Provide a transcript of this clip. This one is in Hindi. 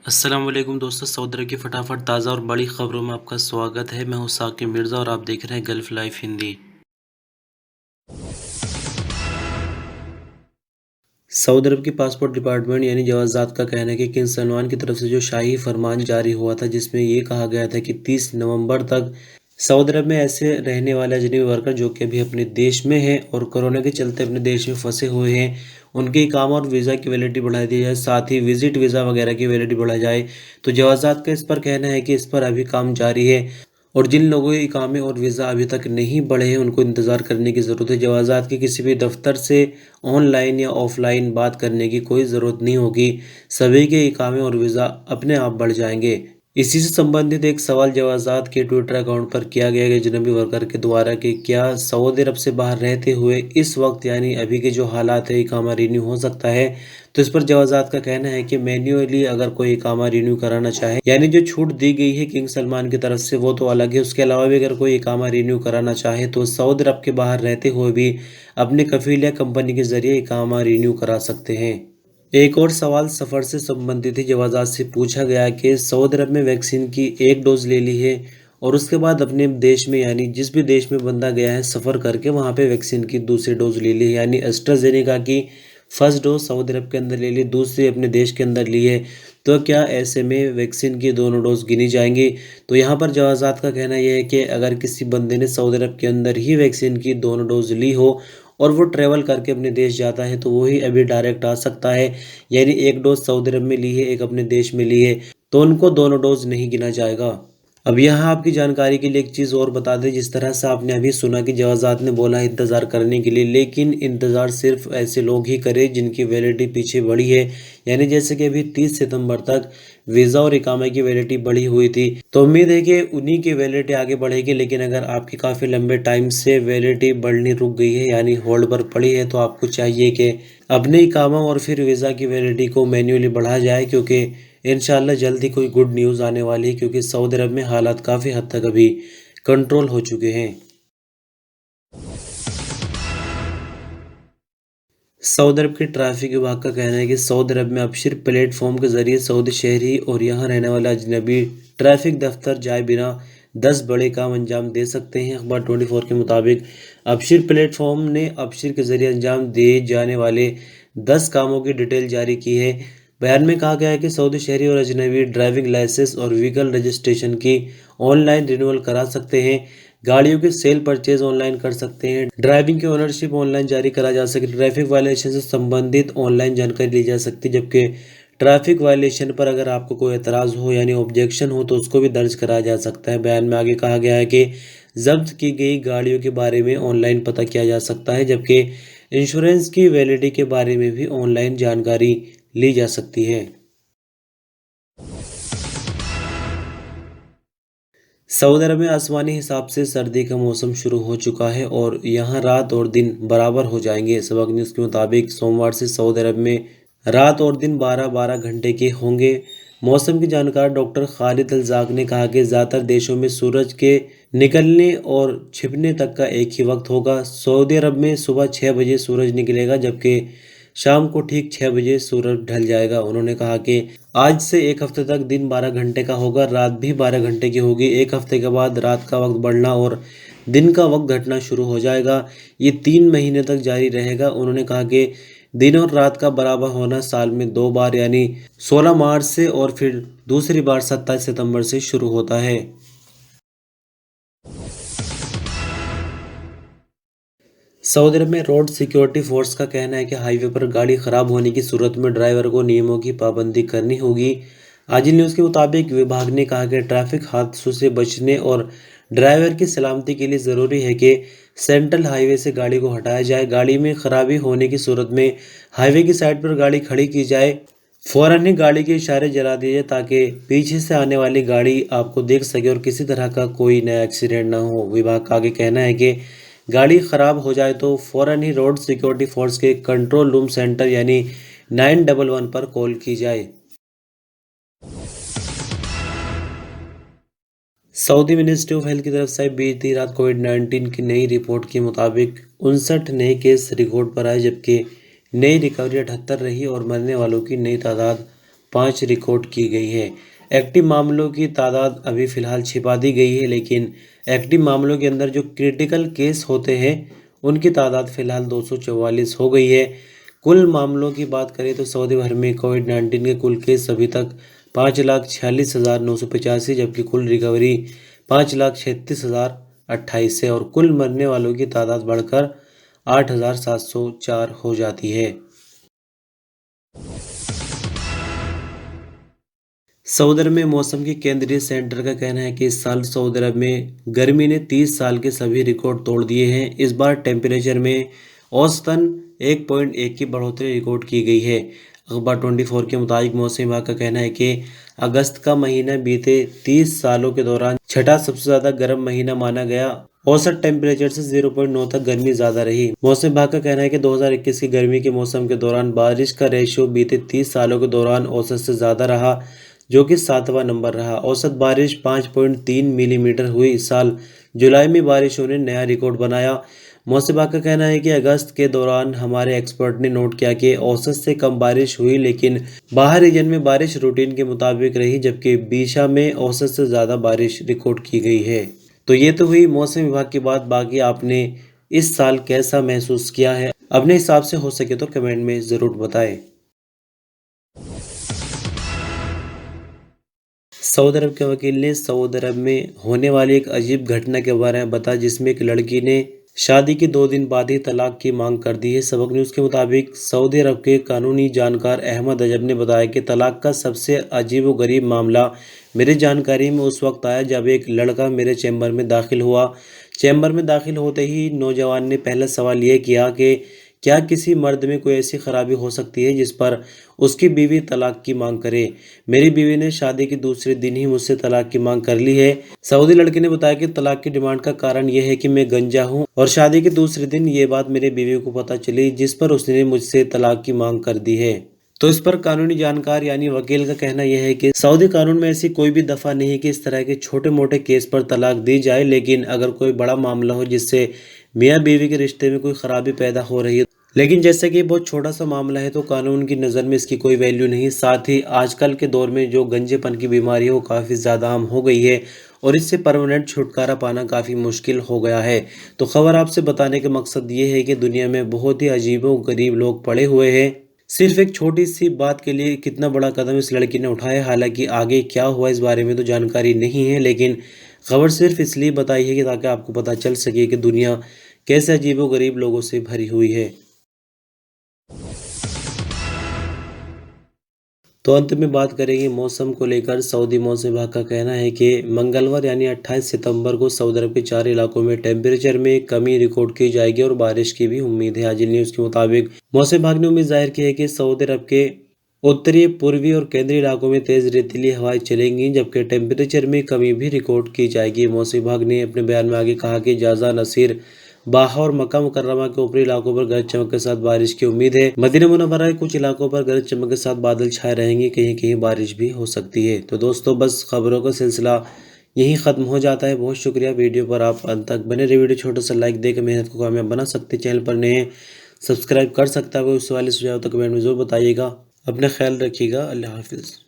अस्सलाम वालेकुम दोस्तों, सऊदी अरब की फटाफट ताज़ा और बड़ी खबरों में आपका स्वागत है। मैं हूं साकिब मिर्ज़ा और आप देख रहे हैं गल्फ लाइफ हिंदी। सऊदी अरब की पासपोर्ट डिपार्टमेंट यानी जवाज़ात का कहना है कि किंग सलमान की तरफ से जो शाही फरमान जारी हुआ था, जिसमें ये कहा गया था कि 30 नवंबर तक सऊदी अरब में ऐसे रहने वाले अजनबी वर्कर जो कि अभी अपने देश में हैं और कोरोना के चलते अपने देश में फंसे हुए हैं, उनके इकामा और वीज़ा की वैलिडिटी बढ़ा दी जाए, साथ ही विजिट वीज़ा वगैरह की वैलिडिटी बढ़ाई जाए। तो जवाज़ात का इस पर कहना है कि इस पर अभी काम जारी है और जिन लोगों के इकामे और वीज़ा अभी तक नहीं बढ़े हैं, उनको इंतज़ार करने की ज़रूरत है। जवाज़ात के किसी भी दफ्तर से ऑनलाइन या ऑफ़लाइन बात करने की कोई ज़रूरत नहीं होगी। सभी के इकामे और वीज़ा अपने आप बढ़ जाएंगे। इसी से संबंधित एक सवाल जवाज़ात के ट्विटर अकाउंट पर किया गया कि अजनबी वर्कर के द्वारा कि क्या सऊदी अरब से बाहर रहते हुए इस वक्त यानी अभी के जो हालात है इकामा रिन्यू हो सकता है। तो इस पर जवाज़ात का कहना है कि मैन्युअली अगर कोई इकामा रिन्यू कराना चाहे, यानी जो छूट दी गई है किंग सलमान की तरफ से वो तो अलग है, उसके अलावा भी अगर कोई इकामा रिन्यू कराना चाहे तो सऊदी अरब के बाहर रहते हुए भी अपने कफील या कंपनी के ज़रिए इकामा रिन्यू करा सकते हैं। एक और सवाल सफ़र से संबंधित है। जवाज़ात से पूछा गया कि सऊदी अरब में वैक्सीन की एक डोज ले ली है और उसके बाद अपने देश में यानी जिस भी देश में बंदा गया है सफ़र करके वहाँ पे वैक्सीन की दूसरी डोज ले ली है, यानी एस्ट्राजेनेका की फर्स्ट डोज सऊदी अरब के अंदर ले ली, दूसरी अपने देश के अंदर ली है। तो क्या ऐसे में वैक्सीन की दोनों डोज गिनी जाएंगी? तो यहाँ पर जवाज़ात का कहना यह है कि अगर किसी बंदे ने सऊदी अरब के अंदर ही वैक्सीन की दोनों डोज ली हो और वो ट्रैवल करके अपने देश जाता है तो वो ही अभी डायरेक्ट आ सकता है, यानी एक डोज सऊदी अरब में ली है, एक अपने देश में ली है, तो उनको दोनों डोज नहीं गिना जाएगा। अब यहाँ आपकी जानकारी के लिए एक चीज़ और बता दें, जिस तरह से आपने अभी सुना कि जवाज़ात ने बोला है इंतज़ार करने के लिए, लेकिन इंतज़ार सिर्फ ऐसे लोग ही करें जिनकी वैलिडिटी पीछे बढ़ी है, यानी जैसे कि अभी 30 सितंबर तक वीज़ा और इकामे की वैलिडिटी बढ़ी हुई थी, तो उम्मीद है कि उन्हीं की वैलिडिटी आगे बढ़ेगी। लेकिन अगर आपकी काफ़ी लंबे टाइम से वैलिडिटी बढ़नी रुक गई है यानी होल्ड पर पड़ी है, तो आपको चाहिए कि अपने इकामा और फिर वीज़ा की वैलिडिटी को मैन्युअली बढ़ाया जाए, क्योंकि इंशाल्लाह जल्दी कोई गुड न्यूज़ आने वाली है, क्योंकि सऊदी अरब में हालात काफ़ी हद तक अभी कंट्रोल हो चुके हैं। सऊदी अरब के ट्रैफिक विभाग का कहना है कि सऊदी अरब में अबशिर प्लेटफॉर्म के जरिए सऊदी शहरी और यहाँ रहने वाले अजनबी ट्रैफिक दफ्तर जाए बिना 10 बड़े काम अंजाम दे सकते हैं। अखबार 24 के मुताबिक अबशिर प्लेटफॉर्म ने अबशिर के जरिए अंजाम दिए जाने वाले 10 कामों की डिटेल जारी की है। बयान में कहा गया है कि सऊदी शहरी और अजनबी ड्राइविंग लाइसेंस और व्हीकल रजिस्ट्रेशन की ऑनलाइन रिन्यूअल करा सकते हैं, गाड़ियों के सेल परचेज ऑनलाइन कर सकते हैं, ड्राइविंग की ओनरशिप ऑनलाइन जारी करा जा सकती है, ट्रैफिक वायलेशन से संबंधित ऑनलाइन जानकारी ली जा सकती है, जबकि ट्रैफिक वायलेशन पर अगर आपको कोई एतराज़ हो यानी ऑब्जेक्शन हो तो उसको भी दर्ज कराया जा सकता है। बयान में आगे कहा गया है कि जब्त की गई गाड़ियों के बारे में ऑनलाइन पता किया जा सकता है, जबकि इंश्योरेंस की वैलिडिटी के बारे में भी ऑनलाइन जानकारी ली जा सकती है। सऊदी अरब में आसमानी हिसाब से सर्दी का मौसम शुरू हो चुका है और यहाँ रात और दिन बराबर हो जाएंगे। सबक न्यूज़ के मुताबिक सोमवार से सऊदी अरब में रात और दिन 12-12 घंटे के होंगे। मौसम की जानकार डॉक्टर खालिद अलजाक ने कहा कि ज़्यादातर देशों में सूरज के निकलने और छिपने तक का एक ही वक्त होगा। सऊदी अरब में सुबह 6 बजे सूरज निकलेगा, जबकि शाम को ठीक 6 बजे सूरज ढल जाएगा। उन्होंने कहा कि आज से एक हफ्ते तक दिन 12 घंटे का होगा, रात भी 12 घंटे की होगी। एक हफ्ते के बाद रात का वक्त बढ़ना और दिन का वक्त घटना शुरू हो जाएगा। ये 3 महीने तक जारी रहेगा। उन्होंने कहा कि दिन और रात का बराबर होना साल में 2 बार यानी 16 मार्च से और फिर दूसरी बार 27 सितंबर से शुरू होता है। सऊदी अरब में रोड सिक्योरिटी फोर्स का कहना है कि हाईवे पर गाड़ी खराब होने की सूरत में ड्राइवर को नियमों की पाबंदी करनी होगी। आज न्यूज़ के मुताबिक विभाग ने कहा कि ट्रैफिक हादसों से बचने और ड्राइवर की सलामती के लिए ज़रूरी है कि सेंट्रल हाईवे से गाड़ी को हटाया जाए। गाड़ी में खराबी होने की सूरत में हाईवे की साइड पर गाड़ी खड़ी की जाए, फ़ौरन ही गाड़ी के इशारे जला दिए ताकि पीछे से आने वाली गाड़ी आपको देख सके और किसी तरह का कोई नया एक्सीडेंट ना हो। विभाग का आगे कहना है कि गाड़ी ख़राब हो जाए तो फ़ौरन ही रोड सिक्योरिटी फोर्स के कंट्रोल रूम सेंटर यानी 911 पर कॉल की जाए। सऊदी मिनिस्ट्री ऑफ हेल्थ की तरफ से बीती रात कोविड-19 की नई रिपोर्ट के मुताबिक 59 नए केस रिकॉर्ड पर आए, जबकि नई रिकवरी 78 रही और मरने वालों की नई तादाद 5 रिकॉर्ड की गई है। एक्टिव मामलों की तादाद अभी फ़िलहाल छिपा दी गई है, लेकिन एक्टिव मामलों के अंदर जो क्रिटिकल केस होते हैं उनकी तादाद फ़िलहाल 244 हो गई है। कुल मामलों की बात करें तो सऊदी भर में कोविड-19 के कुल केस अभी तक 5,46,985, जबकि कुल रिकवरी 5,36,028 है और कुल मरने वालों की तादाद बढ़कर 8,704 हो जाती है। सऊदी अरब में मौसम के केंद्रीय सेंटर का कहना है कि इस साल सऊदी अरब में गर्मी ने 30 साल के सभी रिकॉर्ड तोड़ दिए हैं। इस बार टेम्परेचर में औसतन 1.1 की बढ़ोतरी रिकॉर्ड की गई है। अखबार 24 के मुताबिक मौसम विभाग का कहना है कि अगस्त का महीना बीते 30 सालों के दौरान छठा सबसे ज़्यादा गर्म महीना माना गया। औसत टेम्परेचर से 0.9 तक गर्मी ज़्यादा रही। मौसम विभाग का कहना है कि 2021 की गर्मी के मौसम के दौरान बारिश का रेशियो बीते 30 सालों के दौरान औसत से ज़्यादा रहा, जो कि 7वां नंबर रहा। औसत बारिश 5.3 मिलीमीटर हुई। इस साल जुलाई में बारिशों ने नया रिकॉर्ड बनाया। मौसम विभाग का कहना है कि अगस्त के दौरान हमारे एक्सपर्ट ने नोट किया कि औसत से कम बारिश हुई, लेकिन बाहरी रीजन में बारिश रूटीन के मुताबिक रही, जबकि बीशा में औसत से ज़्यादा बारिश रिकॉर्ड की गई है। तो ये तो हुई मौसम विभाग की बात। बाकी आपने इस साल कैसा महसूस किया है, अपने हिसाब से हो सके तो कमेंट में ज़रूर बताएं। सऊदी अरब के वकील ने सऊदी अरब में होने वाली एक अजीब घटना के बारे में बताया, जिसमें एक लड़की ने शादी के 2 दिन बाद ही तलाक की मांग कर दी है। सबक न्यूज़ के मुताबिक सऊदी अरब के कानूनी जानकार अहमद अजब ने बताया कि तलाक का सबसे अजीब व गरीब मामला मेरी जानकारी में उस वक्त आया जब एक लड़का मेरे चैम्बर में दाखिल हुआ। चैम्बर में दाखिल होते ही नौजवान ने पहला सवाल ये किया कि क्या किसी मर्द में कोई ऐसी खराबी हो सकती है जिस पर उसकी बीवी तलाक की मांग करे। मेरी बीवी ने शादी के दूसरे दिन ही मुझसे तलाक की मांग कर ली है। सऊदी लड़के ने बताया कि तलाक की डिमांड का कारण यह है कि मैं गंजा हूं और शादी के दूसरे दिन ये बात मेरी बीवी को पता चली, जिस पर उसने मुझसे तलाक की मांग कर दी है। तो इस पर कानूनी जानकार यानी वकील का कहना यह है कि सऊदी कानून में ऐसी कोई भी दफा नहीं कि इस तरह के छोटे मोटे केस पर तलाक दी जाए, लेकिन अगर कोई बड़ा मामला हो जिससे मियाँ बीवी के रिश्ते में कोई खराबी पैदा हो रही है, लेकिन जैसे कि बहुत छोटा सा मामला है तो कानून की नज़र में इसकी कोई वैल्यू नहीं। साथ ही आजकल के दौर में जो गंजेपन की बीमारी है वो काफ़ी ज़्यादा आम हो गई है और इससे परमानेंट छुटकारा पाना काफ़ी मुश्किल हो गया है। तो खबर आपसे बताने का मकसद ये है कि दुनिया में बहुत ही अजीबो गरीब लोग पड़े हुए हैं। सिर्फ एक छोटी सी बात के लिए कितना बड़ा कदम इस लड़की ने उठाया। हालांकि आगे क्या हुआ इस बारे में तो जानकारी नहीं है, लेकिन खबर सिर्फ इसलिए बताई है कि ताकि आपको पता चल सके कि दुनिया कैसे अजीबो गरीब लोगों से भरी हुई है। तो अंत में बात करेंगे मौसम को लेकर। सऊदी मौसम विभाग का कहना है कि मंगलवार यानी 28 सितंबर को सऊदी अरब के 4 इलाकों में टेम्परेचर में कमी रिकॉर्ड की जाएगी और बारिश की भी उम्मीद है। आज न्यूज़ के मुताबिक मौसम विभाग ने उम्मीद जाहिर की है कि सऊदी अरब के उत्तरी, पूर्वी और केंद्रीय इलाकों में तेज रेतीली हवाएं चलेंगी, जबकि टेम्परेचर में कमी भी रिकॉर्ड की जाएगी। मौसम विभाग ने अपने बयान में आगे कहा कि जाजा, नसीर, बाहा और मक्का मुकर्रमा के ऊपरी इलाकों पर गरज चमक के साथ बारिश की उम्मीद है। मदीना मुनव्वरा के कुछ इलाकों पर गरज चमक के साथ बादल छाए रहेंगे, कहीं कहीं बारिश भी हो सकती है। तो दोस्तों बस खबरों का सिलसिला यहीं ख़त्म हो जाता है। बहुत शुक्रिया, वीडियो पर आप अंत तक बने रहे। वीडियो छोटा सा लाइक देकर मेहनत को कामयाब बना सकते। चैनल पर नए हैं सब्सक्राइब कर सकता है। कोई सवाल सुझाव तो कमेंट में जरूर बताइएगा। अपना ख्याल रखिएगा। अल्लाह हाफिज़।